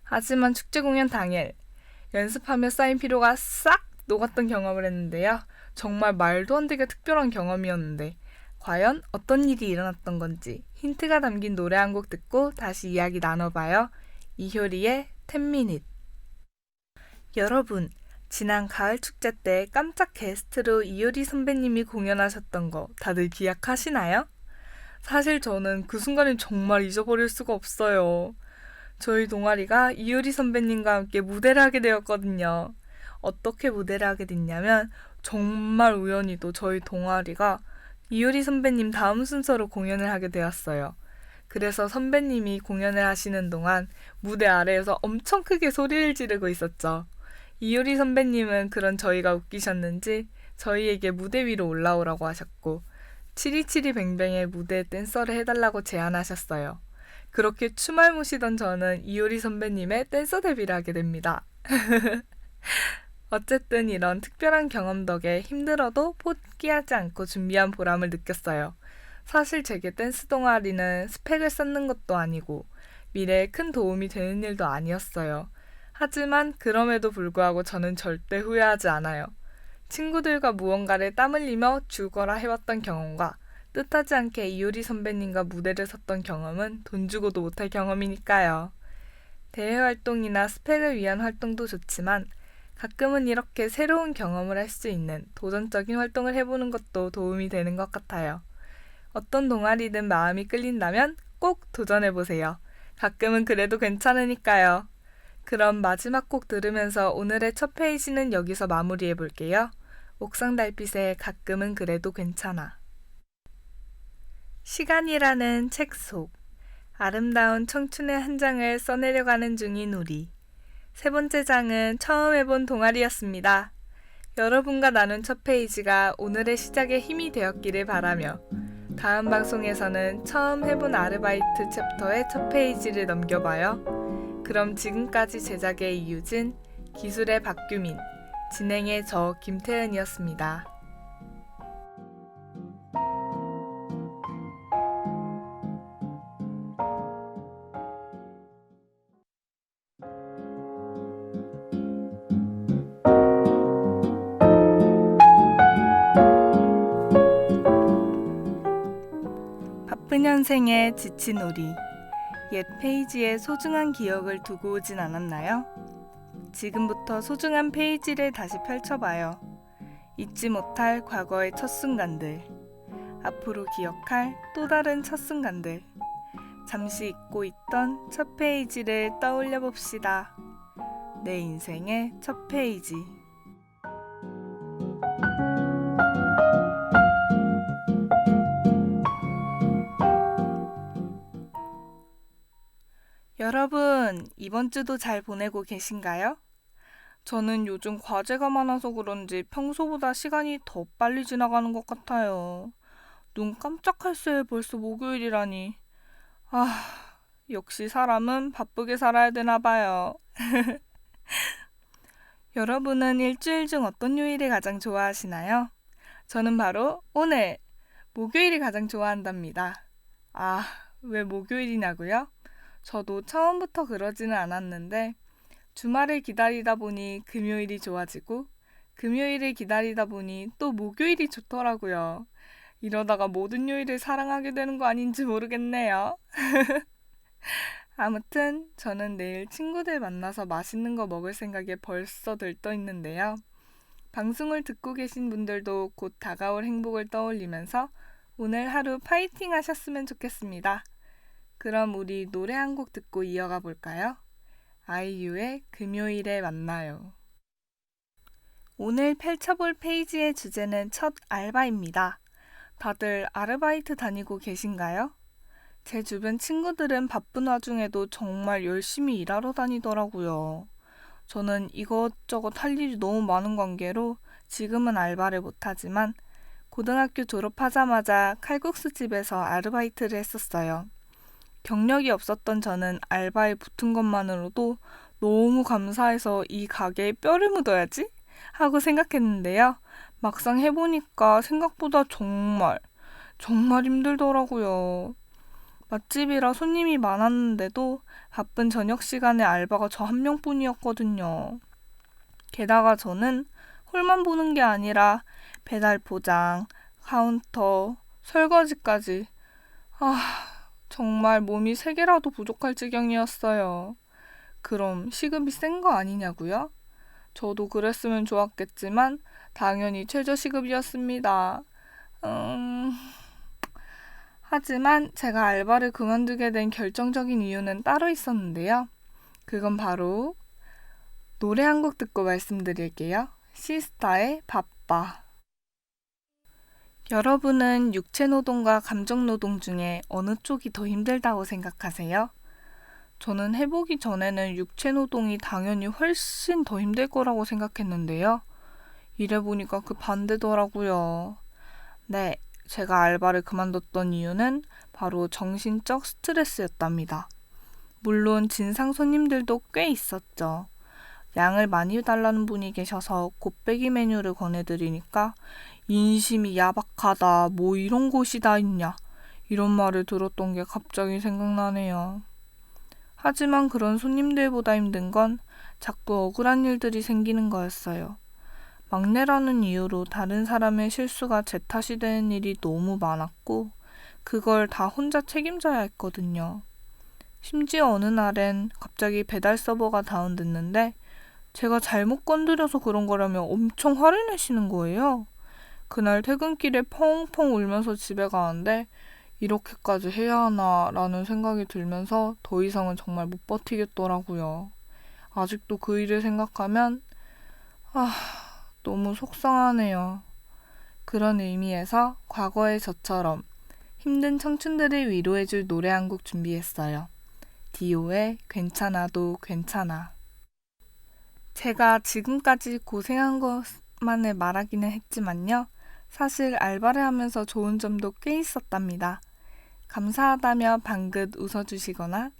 하지만 축제 공연 당일 연습하며 쌓인 피로가 싹 녹았던 경험을 했는데요. 정말 말도 안 되게 특별한 경험이었는데 과연 어떤 일이 일어났던 건지 힌트가 담긴 노래 한 곡 듣고 다시 이야기 나눠봐요. 이효리의 10미닛. 여러분, 지난 가을 축제 때 깜짝 게스트로 이효리 선배님이 공연하셨던 거 다들 기억하시나요? 사실 저는 그 순간을 정말 잊어버릴 수가 없어요. 저희 동아리가 이효리 선배님과 함께 무대를 하게 되었거든요. 어떻게 무대를 하게 됐냐면 정말 우연히도 저희 동아리가 이효리 선배님 다음 순서로 공연을 하게 되었어요. 그래서 선배님이 공연을 하시는 동안 무대 아래에서 엄청 크게 소리를 지르고 있었죠. 이효리 선배님은 그런 저희가 웃기셨는지 저희에게 무대 위로 올라오라고 하셨고 치리치리뱅뱅의 무대 댄서를 해달라고 제안하셨어요. 그렇게 춤을 모시던 저는 이효리 선배님의 댄서 데뷔를 하게 됩니다. 어쨌든 이런 특별한 경험 덕에 힘들어도 포기하지 않고 준비한 보람을 느꼈어요. 사실 제게 댄스 동아리는 스펙을 쌓는 것도 아니고 미래에 큰 도움이 되는 일도 아니었어요. 하지만 그럼에도 불구하고 저는 절대 후회하지 않아요. 친구들과 무언가를 땀 흘리며 죽어라 해왔던 경험과 뜻하지 않게 이효리 선배님과 무대를 섰던 경험은 돈 주고도 못할 경험이니까요. 대외 활동이나 스펙을 위한 활동도 좋지만 가끔은 이렇게 새로운 경험을 할 수 있는 도전적인 활동을 해보는 것도 도움이 되는 것 같아요. 어떤 동아리든 마음이 끌린다면 꼭 도전해보세요. 가끔은 그래도 괜찮으니까요. 그럼 마지막 곡 들으면서 오늘의 첫 페이지는 여기서 마무리해볼게요. 옥상 달빛에 가끔은 그래도 괜찮아. 시간이라는 책 속 아름다운 청춘의 한 장을 써내려가는 중인 우리. 세 번째 장은 처음 해본 동아리였습니다. 여러분과 나눈 첫 페이지가 오늘의 시작에 힘이 되었기를 바라며 다음 방송에서는 처음 해본 아르바이트 챕터의 첫 페이지를 넘겨봐요. 그럼 지금까지 제작의 이유진, 기술의 박규민, 진행의 저 김태은이었습니다. 바쁜 현생에 지친 우리. 옛 페이지에 소중한 기억을 두고 오진 않았나요? 지금부터 소중한 페이지를 다시 펼쳐봐요. 잊지 못할 과거의 첫 순간들. 앞으로 기억할 또 다른 첫 순간들. 잠시 잊고 있던 첫 페이지를 떠올려 봅시다. 내 인생의 첫 페이지. 여러분, 이번 주도 잘 보내고 계신가요? 저는 요즘 과제가 많아서 그런지 평소보다 시간이 더 빨리 지나가는 것 같아요. 눈 깜짝할 새에 벌써 목요일이라니. 역시 사람은 바쁘게 살아야 되나 봐요. 여러분은 일주일 중 어떤 요일을 가장 좋아하시나요? 저는 바로 오늘, 목요일이 가장 좋아한답니다. 왜 목요일이냐고요? 저도 처음부터 그러지는 않았는데 주말을 기다리다 보니 금요일이 좋아지고 금요일을 기다리다 보니 또 목요일이 좋더라고요. 이러다가 모든 요일을 사랑하게 되는 거 아닌지 모르겠네요. 아무튼 저는 내일 친구들 만나서 맛있는 거 먹을 생각에 벌써 들떠 있는데요. 방송을 듣고 계신 분들도 곧 다가올 행복을 떠올리면서 오늘 하루 파이팅 하셨으면 좋겠습니다. 그럼 우리 노래 한 곡 듣고 이어가 볼까요? 아이유의 금요일에 만나요. 오늘 펼쳐볼 페이지의 주제는 첫 알바입니다. 다들 아르바이트 다니고 계신가요? 제 주변 친구들은 바쁜 와중에도 정말 열심히 일하러 다니더라고요. 저는 이것저것 할 일이 너무 많은 관계로 지금은 알바를 못하지만 고등학교 졸업하자마자 칼국수 집에서 아르바이트를 했었어요. 경력이 없었던 저는 알바에 붙은 것만으로도 너무 감사해서 이 가게에 뼈를 묻어야지 하고 생각했는데요. 막상 해보니까 생각보다 정말 힘들더라고요. 맛집이라 손님이 많았는데도 바쁜 저녁 시간에 알바가 저 한 명뿐이었거든요. 게다가 저는 홀만 보는 게 아니라 배달 포장, 카운터, 설거지까지 정말 몸이 3개라도 부족할 지경이었어요. 그럼 시급이 센 거 아니냐고요? 저도 그랬으면 좋았겠지만 당연히 최저시급이었습니다. 하지만 제가 알바를 그만두게 된 결정적인 이유는 따로 있었는데요. 그건 바로 노래 한 곡 듣고 말씀드릴게요. 시스타의 바빠. 여러분은 육체노동과 감정노동 중에 어느 쪽이 더 힘들다고 생각하세요? 저는 해보기 전에는 육체노동이 당연히 훨씬 더 힘들 거라고 생각했는데요. 일해보니까 그 반대더라고요. 네, 제가 알바를 그만뒀던 이유는 바로 정신적 스트레스였답니다. 물론 진상 손님들도 꽤 있었죠. 양을 많이 달라는 분이 계셔서 곱빼기 메뉴를 권해드리니까 인심이 야박하다, 뭐 이런 곳이 다 있냐, 이런 말을 들었던 게 갑자기 생각나네요. 하지만 그런 손님들보다 힘든 건 자꾸 억울한 일들이 생기는 거였어요. 막내라는 이유로 다른 사람의 실수가 제 탓이 되는 일이 너무 많았고 그걸 다 혼자 책임져야 했거든요. 심지어 어느 날엔 갑자기 배달 서버가 다운됐는데 제가 잘못 건드려서 그런 거라며 엄청 화를 내시는 거예요. 그날 퇴근길에 펑펑 울면서 집에 가는데 이렇게까지 해야 하나 라는 생각이 들면서 더 이상은 정말 못 버티겠더라고요. 아직도 그 일을 생각하면 너무 속상하네요. 그런 의미에서 과거의 저처럼 힘든 청춘들을 위로해줄 노래 한 곡 준비했어요. 디오의 괜찮아도 괜찮아. 제가 지금까지 고생한 것만을 말하기는 했지만요. 사실 알바를 하면서 좋은 점도 꽤 있었답니다. 감사하다며 방긋 웃어주시거나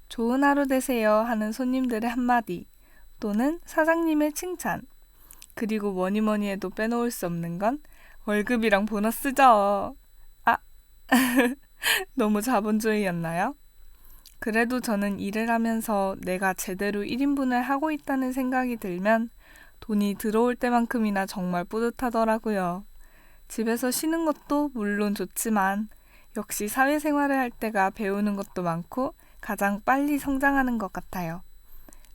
좋은 하루 되세요 하는 손님들의 한마디 또는 사장님의 칭찬 그리고 뭐니 해도 빼놓을 수 없는 건 월급이랑 보너스죠. 너무 자본주의였나요? 그래도 저는 일을 하면서 내가 제대로 1인분을 하고 있다는 생각이 들면 돈이 들어올 때만큼이나 정말 뿌듯하더라고요. 집에서 쉬는 것도 물론 좋지만 역시 사회생활을 할 때가 배우는 것도 많고 가장 빨리 성장하는 것 같아요.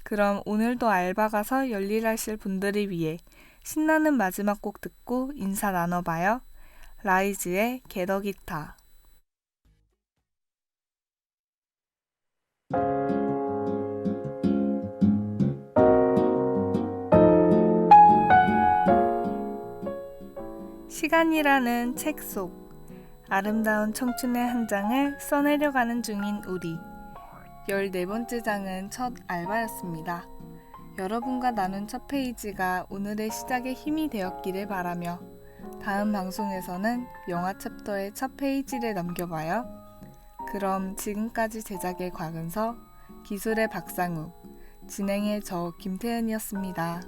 그럼 오늘도 알바 가서 열일하실 분들을 위해 신나는 마지막 곡 듣고 인사 나눠봐요. 라이즈의 게더 기타. 시간이라는 책 속 아름다운 청춘의 한 장을 써내려가는 중인 우리 14번째 장은 첫 알바였습니다. 여러분과 나눈 첫 페이지가 오늘의 시작의 힘이 되었기를 바라며 다음 방송에서는 영화 챕터의 첫 페이지를 넘겨봐요. 그럼 지금까지 제작의 곽은서, 기술의 박상욱, 진행의 저 김태은이었습니다.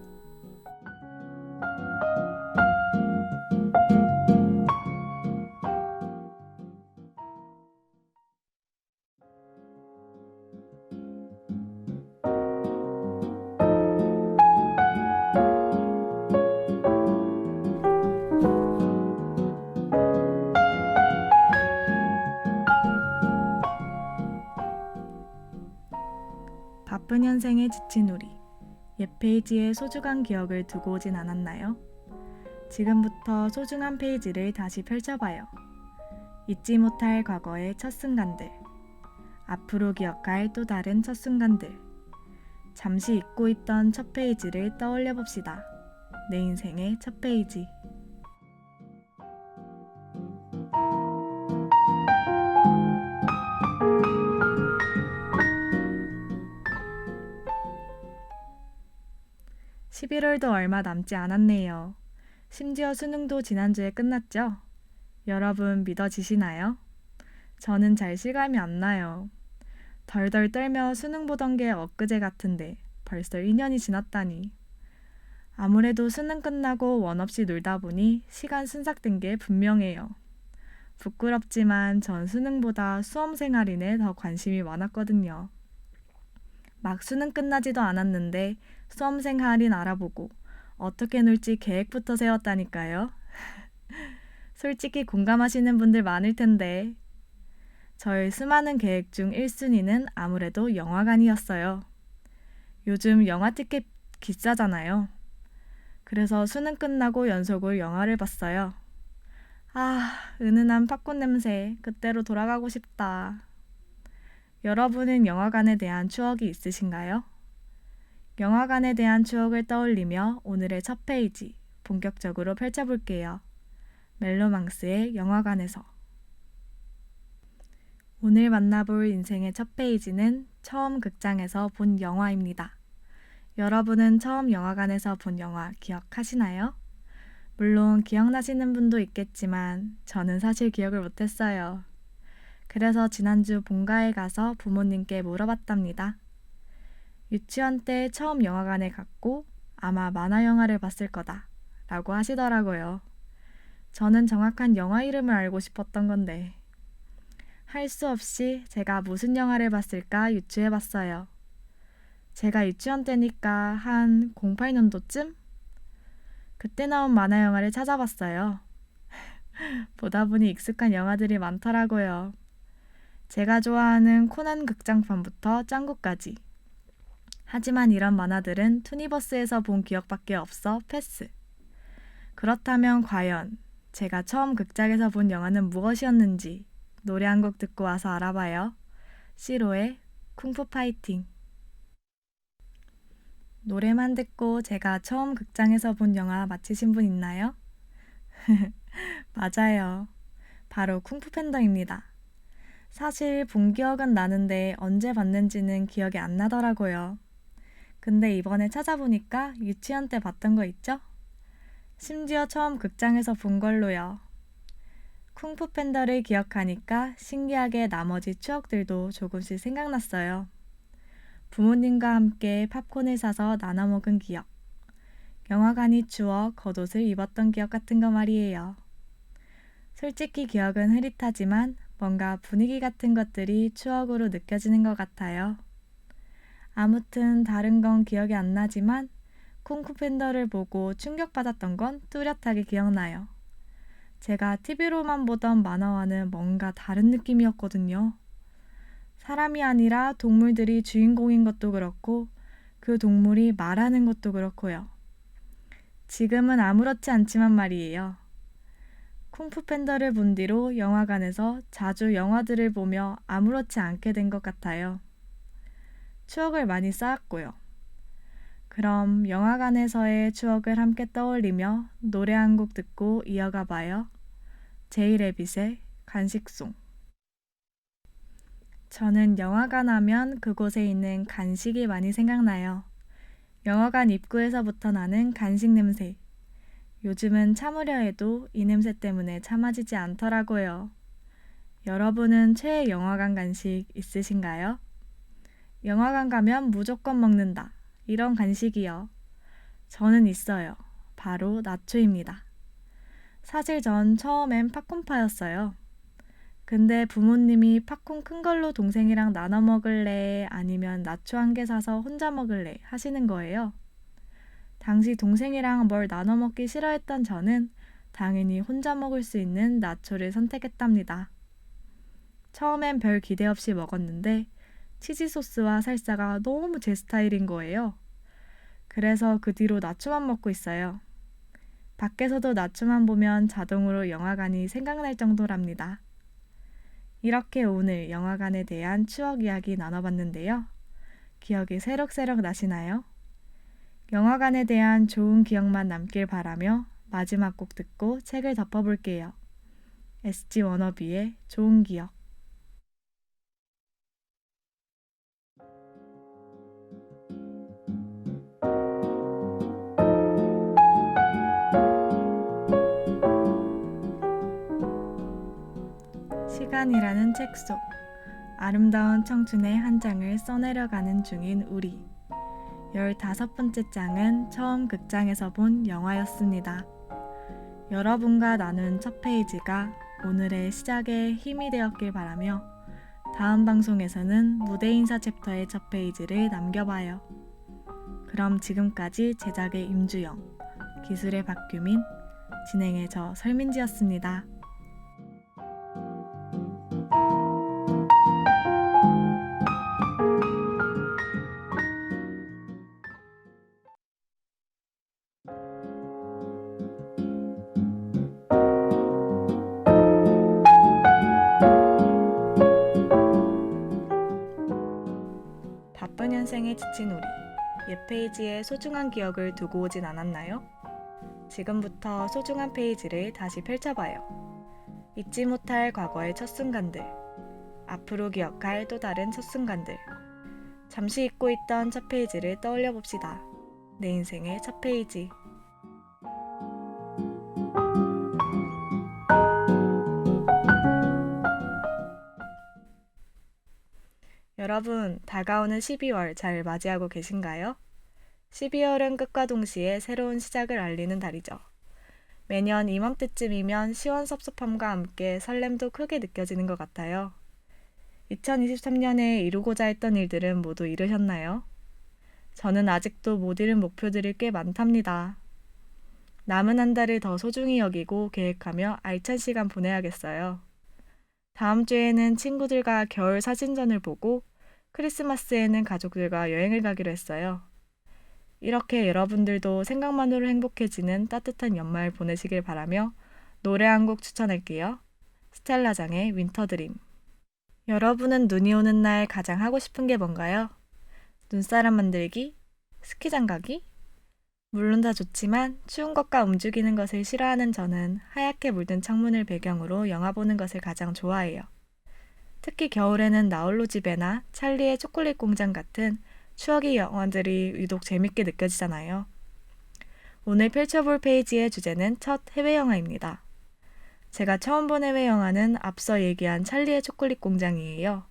바쁜 현생에 지친 우리, 옛 페이지에 소중한 기억을 두고 오진 않았나요? 지금부터 소중한 페이지를 다시 펼쳐봐요. 잊지 못할 과거의 첫 순간들, 앞으로 기억할 또 다른 첫 순간들, 잠시 잊고 있던 첫 페이지를 떠올려 봅시다. 내 인생의 첫 페이지. (11월도) 얼마 남지 않았네요. 심지어 수능도 지난주에 끝났죠? 여러분 믿어지시나요? 저는 잘 실감이 안 나요. 덜덜 떨며 수능 보던 게 엊그제 같은데 벌써 2년이 지났다니. 아무래도 수능 끝나고 원 없이 놀다 보니 시간 순삭된 게 분명해요. 부끄럽지만 전 수능보다 수험생활인에 더 관심이 많았거든요. 막 수능 끝나지도 않았는데 수험생 할인 알아보고 어떻게 놀지 계획부터 세웠다니까요. 솔직히 공감하시는 분들 많을 텐데 저의 수많은 계획 중 1순위는 아무래도 영화관이었어요. 요즘 영화 티켓 비싸잖아요. 그래서 수능 끝나고 연속으로 영화를 봤어요. 은은한 팝콘 냄새, 그때로 돌아가고 싶다. 여러분은 영화관에 대한 추억이 있으신가요? 영화관에 대한 추억을 떠올리며 오늘의 첫 페이지 본격적으로 펼쳐볼게요. 멜로망스의 영화관에서. 오늘 만나볼 인생의 첫 페이지는 처음 극장에서 본 영화입니다. 여러분은 처음 영화관에서 본 영화 기억하시나요? 물론 기억나시는 분도 있겠지만 저는 사실 기억을 못했어요. 그래서 지난주 본가에 가서 부모님께 물어봤답니다. 유치원 때 처음 영화관에 갔고 아마 만화 영화를 봤을 거다 라고 하시더라고요. 저는 정확한 영화 이름을 알고 싶었던 건데 할 수 없이 제가 무슨 영화를 봤을까 유추해봤어요. 제가 유치원 때니까 한 08년도쯤? 그때 나온 만화 영화를 찾아봤어요. 보다 보니 익숙한 영화들이 많더라고요. 제가 좋아하는 코난 극장판부터 짱구까지. 하지만 이런 만화들은 투니버스에서 본 기억밖에 없어 패스. 그렇다면 과연 제가 처음 극장에서 본 영화는 무엇이었는지 노래 한 곡 듣고 와서 알아봐요. 시로의 쿵푸 파이팅. 노래만 듣고 제가 처음 극장에서 본 영화 맞히신 분 있나요? 맞아요. 바로 쿵푸 팬더입니다. 사실 본 기억은 나는데 언제 봤는지는 기억이 안 나더라고요. 근데 이번에 찾아보니까 유치원 때 봤던 거 있죠? 심지어 처음 극장에서 본 걸로요. 쿵푸 팬더를 기억하니까 신기하게 나머지 추억들도 조금씩 생각났어요. 부모님과 함께 팝콘을 사서 나눠 먹은 기억, 영화관이 추워 겉옷을 입었던 기억 같은 거 말이에요. 솔직히 기억은 흐릿하지만 뭔가 분위기 같은 것들이 추억으로 느껴지는 것 같아요. 아무튼 다른 건 기억이 안 나지만 쿵푸 팬더를 보고 충격받았던 건 뚜렷하게 기억나요. 제가 TV로만 보던 만화와는 뭔가 다른 느낌이었거든요. 사람이 아니라 동물들이 주인공인 것도 그렇고 그 동물이 말하는 것도 그렇고요. 지금은 아무렇지 않지만 말이에요. 쿵푸 팬더를 본 뒤로 영화관에서 자주 영화들을 보며 아무렇지 않게 된 것 같아요. 추억을 많이 쌓았고요. 그럼 영화관에서의 추억을 함께 떠올리며 노래 한 곡 듣고 이어가 봐요. 제이레빗의 간식송. 저는 영화관 하면 그곳에 있는 간식이 많이 생각나요. 영화관 입구에서부터 나는 간식 냄새. 요즘은 참으려 해도 이 냄새 때문에 참아지지 않더라고요. 여러분은 최애 영화관 간식 있으신가요? 영화관 가면 무조건 먹는다. 이런 간식이요. 저는 있어요. 바로 나초입니다. 사실 전 처음엔 팝콘파였어요. 근데 부모님이 팝콘 큰 걸로 동생이랑 나눠 먹을래 아니면 나초 한 개 사서 혼자 먹을래 하시는 거예요. 당시 동생이랑 뭘 나눠 먹기 싫어했던 저는 당연히 혼자 먹을 수 있는 나초를 선택했답니다. 처음엔 별 기대 없이 먹었는데 치즈 소스와 살사가 너무 제 스타일인 거예요. 그래서 그 뒤로 나초만 먹고 있어요. 밖에서도 나초만 보면 자동으로 영화관이 생각날 정도랍니다. 이렇게 오늘 영화관에 대한 추억 이야기 나눠봤는데요. 기억이 새록새록 나시나요? 영화관에 대한 좋은 기억만 남길 바라며 마지막 곡 듣고 책을 덮어볼게요. SG 워너비의 좋은 기억. 시간이라는 책 속 아름다운 청춘의 한 장을 써내려가는 중인 우리. 15번째 장은 처음 극장에서 본 영화였습니다. 여러분과 나눈 첫 페이지가 오늘의 시작에 힘이 되었길 바라며 다음 방송에서는 무대 인사 챕터의 첫 페이지를 남겨봐요. 그럼 지금까지 제작의 임주영, 기술의 박규민, 진행의 저 설민지였습니다. 바쁜 현생에 지친 우리, 옛 페이지에 소중한 기억을 두고 오진 않았나요? 지금부터 소중한 페이지를 다시 펼쳐봐요. 잊지 못할 과거의 첫 순간들, 앞으로 기억할 또 다른 첫 순간들, 잠시 잊고 있던 첫 페이지를 떠올려 봅시다. 내 인생의 첫 페이지. 여러분, 다가오는 12월 잘 맞이하고 계신가요? 12월은 끝과 동시에 새로운 시작을 알리는 달이죠. 매년 이맘때쯤이면 시원섭섭함과 함께 설렘도 크게 느껴지는 것 같아요. 2023년에 이루고자 했던 일들은 모두 이루셨나요? 저는 아직도 못 이룬 목표들이 꽤 많답니다. 남은 한 달을 더 소중히 여기고 계획하며 알찬 시간 보내야겠어요. 다음 주에는 친구들과 겨울 사진전을 보고 크리스마스에는 가족들과 여행을 가기로 했어요. 이렇게 여러분들도 생각만으로 행복해지는 따뜻한 연말 보내시길 바라며 노래 한 곡 추천할게요. 스텔라장의 윈터드림. 여러분은 눈이 오는 날 가장 하고 싶은 게 뭔가요? 눈사람 만들기? 스키장 가기? 물론 다 좋지만 추운 것과 움직이는 것을 싫어하는 저는 하얗게 물든 창문을 배경으로 영화 보는 것을 가장 좋아해요. 특히 겨울에는 나홀로 집에나 찰리의 초콜릿 공장 같은 추억의 영화들이 유독 재밌게 느껴지잖아요. 오늘 펼쳐볼 페이지의 주제는 첫 해외 영화입니다. 제가 처음 본 해외 영화는 앞서 얘기한 찰리의 초콜릿 공장이에요.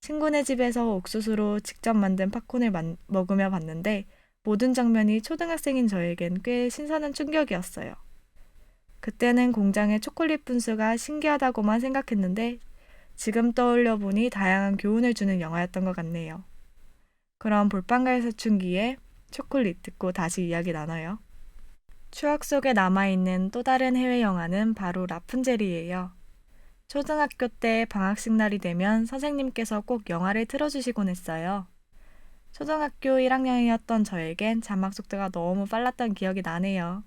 친구네 집에서 옥수수로 직접 만든 팝콘을 먹으며 봤는데 모든 장면이 초등학생인 저에겐 꽤 신선한 충격이었어요. 그때는 공장의 초콜릿 분수가 신기하다고만 생각했는데 지금 떠올려 보니 다양한 교훈을 주는 영화였던 것 같네요. 그럼 볼빨간 사춘기의 초콜릿 듣고 다시 이야기 나눠요. 추억 속에 남아있는 또 다른 해외 영화는 바로 라푼젤이에요. 초등학교 때 방학식 날이 되면 선생님께서 꼭 영화를 틀어주시곤 했어요. 초등학교 1학년이었던 저에겐 자막 속도가 너무 빨랐던 기억이 나네요.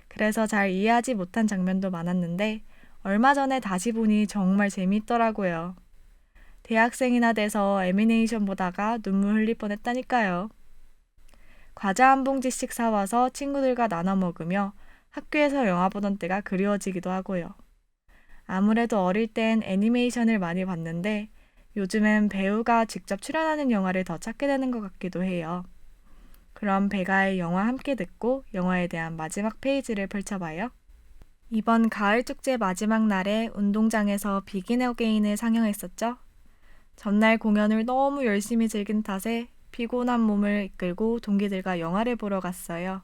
그래서 잘 이해하지 못한 장면도 많았는데 얼마 전에 다시 보니 정말 재미있더라고요. 대학생이나 돼서 애니메이션 보다가 눈물 흘릴 뻔했다니까요. 과자 한 봉지씩 사와서 친구들과 나눠 먹으며 학교에서 영화 보던 때가 그리워지기도 하고요. 아무래도 어릴 땐 애니메이션을 많이 봤는데 요즘엔 배우가 직접 출연하는 영화를 더 찾게 되는 것 같기도 해요. 그럼 배가의 영화 함께 듣고 영화에 대한 마지막 페이지를 펼쳐봐요. 이번 가을 축제 마지막 날에 운동장에서 비긴 어게인을 상영했었죠. 전날 공연을 너무 열심히 즐긴 탓에 피곤한 몸을 이끌고 동기들과 영화를 보러 갔어요.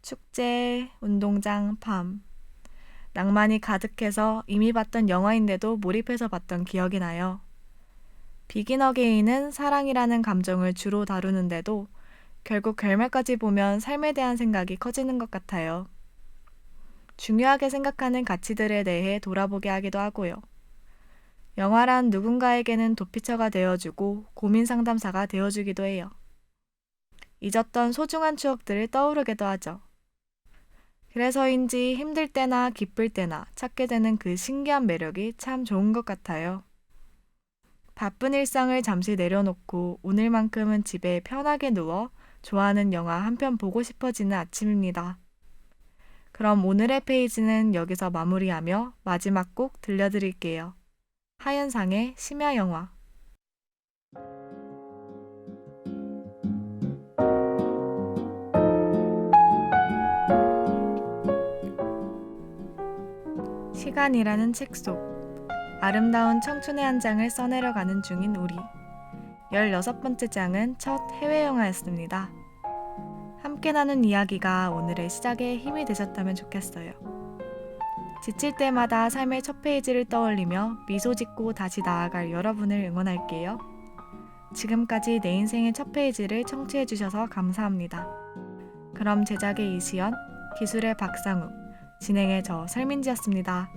축제, 운동장, 밤. 낭만이 가득해서 이미 봤던 영화인데도 몰입해서 봤던 기억이 나요. 비긴 어게인은 사랑이라는 감정을 주로 다루는데도 결국 결말까지 보면 삶에 대한 생각이 커지는 것 같아요. 중요하게 생각하는 가치들에 대해 돌아보게 하기도 하고요. 영화란 누군가에게는 도피처가 되어주고 고민 상담사가 되어주기도 해요. 잊었던 소중한 추억들을 떠오르게도 하죠. 그래서인지 힘들 때나 기쁠 때나 찾게 되는 그 신기한 매력이 참 좋은 것 같아요. 바쁜 일상을 잠시 내려놓고 오늘만큼은 집에 편하게 누워 좋아하는 영화 한 편 보고 싶어지는 아침입니다. 그럼 오늘의 페이지는 여기서 마무리하며 마지막 곡 들려드릴게요. 하현상의 심야영화. 시간이라는 책 속 아름다운 청춘의 한 장을 써내려가는 중인 우리. 16번째 장은 첫 해외영화였습니다. 함께 나눈 이야기가 오늘의 시작에 힘이 되셨다면 좋겠어요. 지칠 때마다 삶의 첫 페이지를 떠올리며 미소 짓고 다시 나아갈 여러분을 응원할게요. 지금까지 내 인생의 첫 페이지를 청취해주셔서 감사합니다. 그럼 제작의 이시연, 기술의 박상욱, 진행의 저 설민지였습니다.